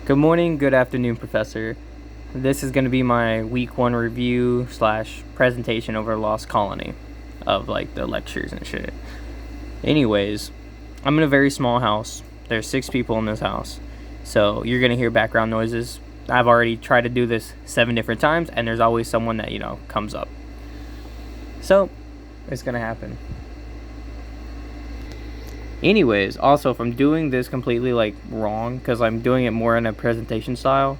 Good morning, good afternoon, Professor. This is going to be my week 1 review slash presentation over Lost Colony of like the lectures and shit. Anyways, I'm in a very small house. There's 6 people in this house. So you're going to hear background noises. I've already tried to do this 7 different times, and there's always someone that, comes up. So, it's going to happen. Anyways, also, if I'm doing this completely wrong, because I'm doing it more in a presentation style,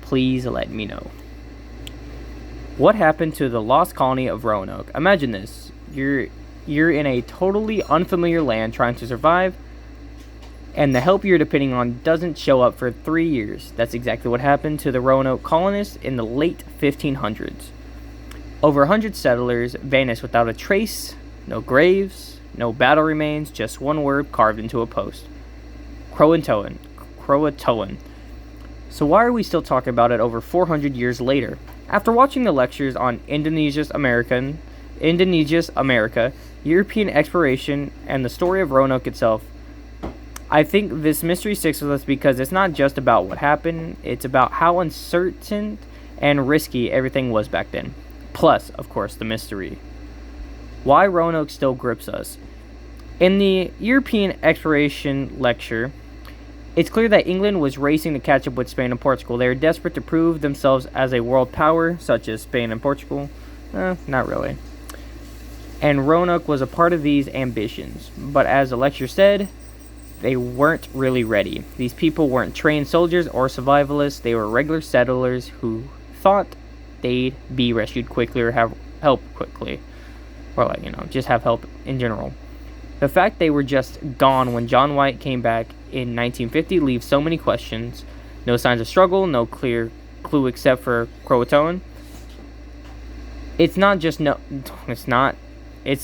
please let me know. What happened to the lost colony of Roanoke? Imagine this. You're in a totally unfamiliar land trying to survive, and the help you're depending on doesn't show up for 3 years. That's exactly what happened to the Roanoke colonists in the late 1500s. Over 100 settlers vanished without a trace, no graves, no battle remains, just one word carved into a post. Croatoan. So why are we still talking about it over 400 years later? After watching the lectures on Indonesia's America, European exploration, and the story of Roanoke itself, I think this mystery sticks with us because it's not just about what happened, it's about how uncertain and risky everything was back then. Plus, of course, the mystery. Why Roanoke still grips us. In the European exploration lecture, it's clear that England was racing to catch up with Spain and Portugal. They were desperate to prove themselves as a world power, such as Spain and Portugal. Not really. And Roanoke was a part of these ambitions. But as the lecture said, they weren't really ready. These people weren't trained soldiers or survivalists. They were regular settlers who thought they'd be rescued quickly or have help quickly. Or just have help in general. The fact they were just gone when John White came back in 1950 leaves so many questions. No signs of struggle, no clear clue except for Croatoan. It's the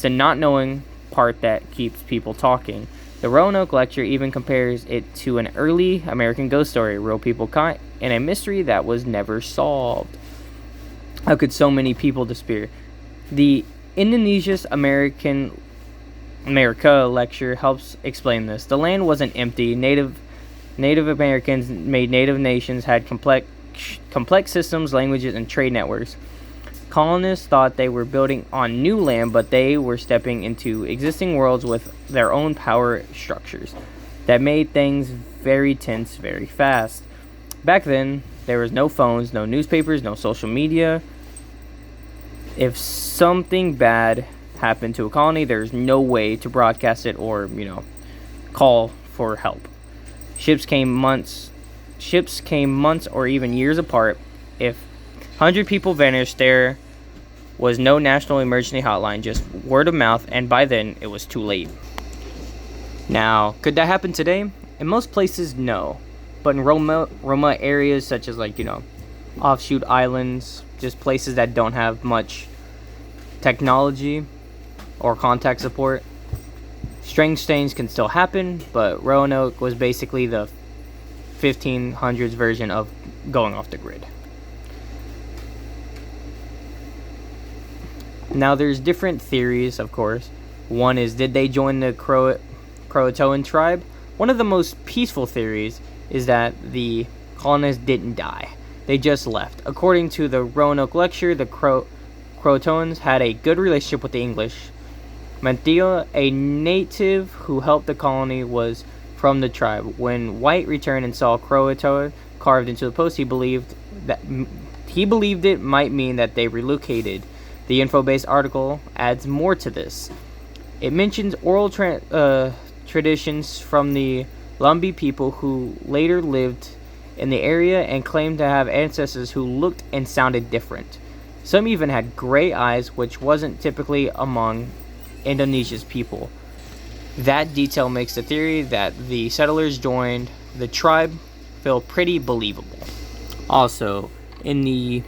not knowing part that keeps people talking. The Roanoke lecture even compares it to an early American ghost story, real people caught in a mystery that was never solved. How could so many people despair? The Indonesia's America lecture helps explain this. The land wasn't empty. Native Americans made native nations had complex systems, languages, and trade networks. Colonists thought they were building on new land, but they were stepping into existing worlds with their own power structures that made things very tense very fast. Back then, there was no phones, no newspapers, no social media. If something bad happened to a colony, there's no way to broadcast it or, call for help. Ships came months or even years apart. If 100 people vanished, there was no national emergency hotline, just word of mouth, and by then, it was too late. Now, could that happen today? In most places, no. But in remote areas such as, offshoot islands, just places that don't have much technology or contact support, strange things can still happen, but Roanoke was basically the 1500s version of going off the grid. Now, there's different theories, of course. One is, did they join the Croatoan tribe? One of the most peaceful theories is that the colonists didn't die. They just left. According to the Roanoke lecture, the Croatoans had a good relationship with the English. Mantheo, a native who helped the colony, was from the tribe. When White returned and saw Croatoan carved into the post, he believed it might mean that they relocated. The info-based article adds more to this. It mentions oral traditions from the Lumbee people who later lived in the area and claimed to have ancestors who looked and sounded different. Some even had gray eyes, which wasn't typically among Indonesia's people. That detail makes the theory that the settlers joined the tribe feel pretty believable. Also, in the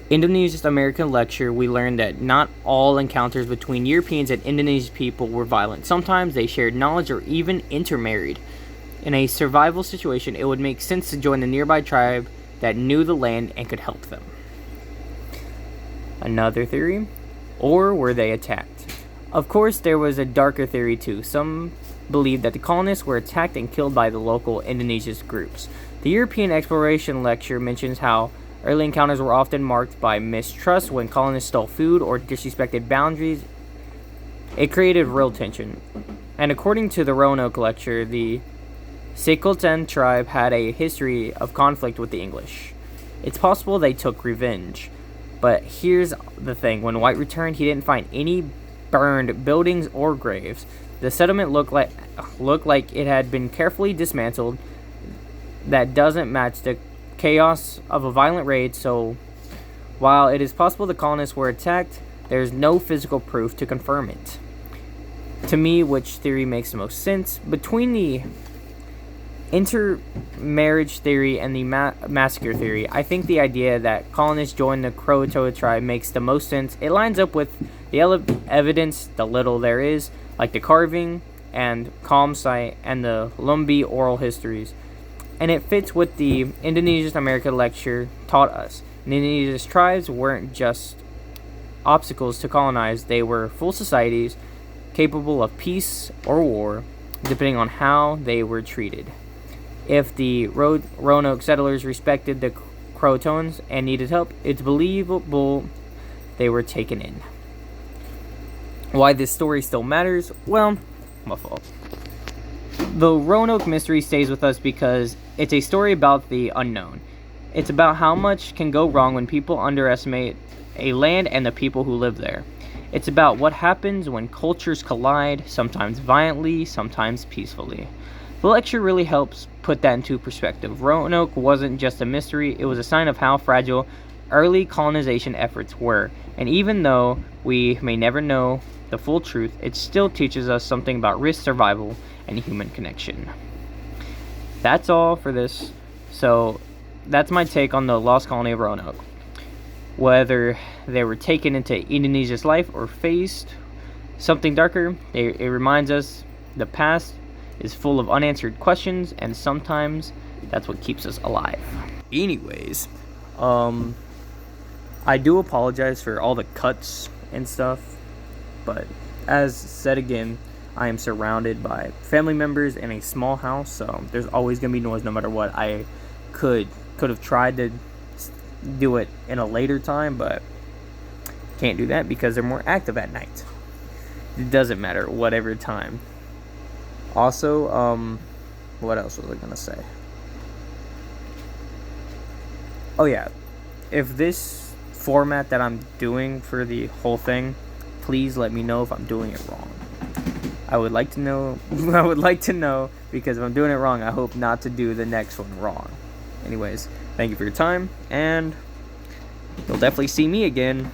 Indonesia's American lecture, we learned that not all encounters between Europeans and Indonesian people were violent. Sometimes they shared knowledge or even intermarried. In a survival situation, it would make sense to join the nearby tribe that knew the land and could help them. Another theory, or were they attacked? Of course, there was a darker theory too. Some believed that the colonists were attacked and killed by the local Indonesian groups. The European exploration lecture mentions how early encounters were often marked by mistrust when colonists stole food or disrespected boundaries. It created real tension. And according to the Roanoke lecture, the Secotan tribe had a history of conflict with the English. It's possible they took revenge. But here's the thing. When White returned, he didn't find any burned buildings or graves. The settlement looked like it had been carefully dismantled. That doesn't match the chaos of a violent raid, so while it is possible the colonists were attacked, there's no physical proof to confirm it. To me, which theory makes the most sense? Between the intermarriage theory and the massacre theory, I think the idea that colonists joined the Croatoa tribe makes the most sense. It lines up with the evidence, the little there is, like the carving and calm site and the Lumbee oral histories. And it fits what the Indonesian America lecture taught us. Indonesia's tribes weren't just obstacles to colonize, they were full societies capable of peace or war, depending on how they were treated. If the Roanoke settlers respected the Croatoans and needed help, it's believable they were taken in. Why this story still matters? Well, my fault. The Roanoke mystery stays with us because it's a story about the unknown. It's about how much can go wrong when people underestimate a land and the people who live there. It's about what happens when cultures collide, sometimes violently, sometimes peacefully. The lecture really helps put that into perspective. Roanoke wasn't just a mystery, it was a sign of how fragile early colonization efforts were. And even though we may never know the full truth, it still teaches us something about risk, survival, and human connection. That's all for this. So that's my take on the lost colony of Roanoke. Whether they were taken into Indonesia's life or faced something darker, it reminds us the past is full of unanswered questions, and sometimes that's what keeps us alive. Anyways, I do apologize for all the cuts and stuff, but as said again, I am surrounded by family members in a small house, so there's always going to be noise no matter what. I could have tried to do it in a later time, but can't do that because they're more active at night. It doesn't matter, whatever time. Also, what else was I going to say? Oh yeah, if this format that I'm doing for the whole thing, please let me know if I'm doing it wrong. I would like to know, because if I'm doing it wrong, I hope not to do the next one wrong. Anyways, thank you for your time, and you'll definitely see me again